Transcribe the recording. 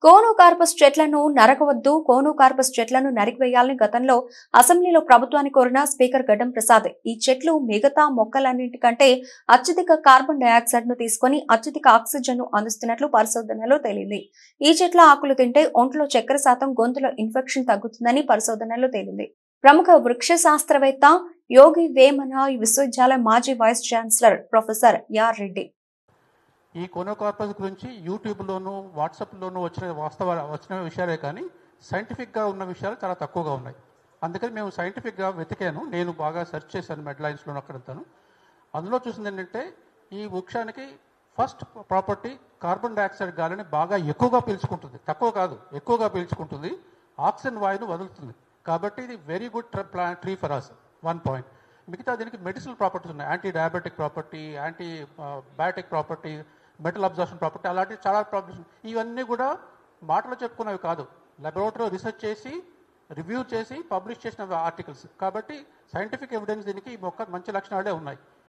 Conocarpus చెట్లను నరకవద్దు, conocarpus చెట్లను నరికివేయాలని గతంలో అసెంబ్లీలో ప్రభుత్వాన్ని కోరిన స్పీకర్ గడ్డం ప్రసాద్. ఈ చెట్లు మిగతా మొక్కలన్నింటికంటే అత్యధిక కార్బన్ డయాక్సైడ్ ను తీసుకుని అత్యధిక ఆక్సిజన్ ను అందిస్తున్నట్లు పరిశోధనలో తేలింది. ఈ చెట్ల ఆకులు తింటే ఒంట్లో చక్కెర శాతం, గొంతులో ఇన్ఫెక్షన్ తగ్గుతుందని పరిశోధనలో తేలింది. ప్రముఖ వృక్ష శాస్త్రవేత్త యోగి వేమన విశ్వవిద్యాలయం మాజీ vice chancellor professor R Reddy. ఈ కోనోకార్పస్ గురించి యూట్యూబ్లోను వాట్సాప్లోనూ వచ్చిన విషయాలే కానీ సైంటిఫిక్గా ఉన్న విషయాలు చాలా తక్కువగా ఉన్నాయి. అందుకని మేము సైంటిఫిక్గా వెతికాను. నేను బాగా సెర్చ్ చేశాను మెడ్లైన్స్లో అక్కడంతాను. అందులో చూసింది ఏంటంటే ఈ వృక్షానికి ఫస్ట్ ప్రాపర్టీ కార్బన్ డైఆక్సైడ్ గాలిని బాగా ఎక్కువగా పీల్చుకుంటుంది. తక్కువ కాదు, ఎక్కువగా పీల్చుకుంటుంది. ఆక్సిజన్ వాయువును వదులుతుంది. కాబట్టి ఇది very good tree for us. 1 point. మిగతా దీనికి మెడిసినల్ ప్రాపర్టీస్ ఉన్నాయి. Anti diabetic property, antibiotic property, metal absorption property, అలాంటి చాలా ప్రాపర్టీస్. ఇవన్నీ కూడా మాటలు చెప్పుకునేవి కాదు, లాబొరేటరీలో రీసెర్చ్ చేసి రివ్యూ చేసి పబ్లిష్ చేసిన ఆర్టికల్స్. కాబట్టి సైంటిఫిక్ ఎవిడెన్స్ దీనికి ఈ మొక్క మంచి లక్షణాలే ఉన్నాయి.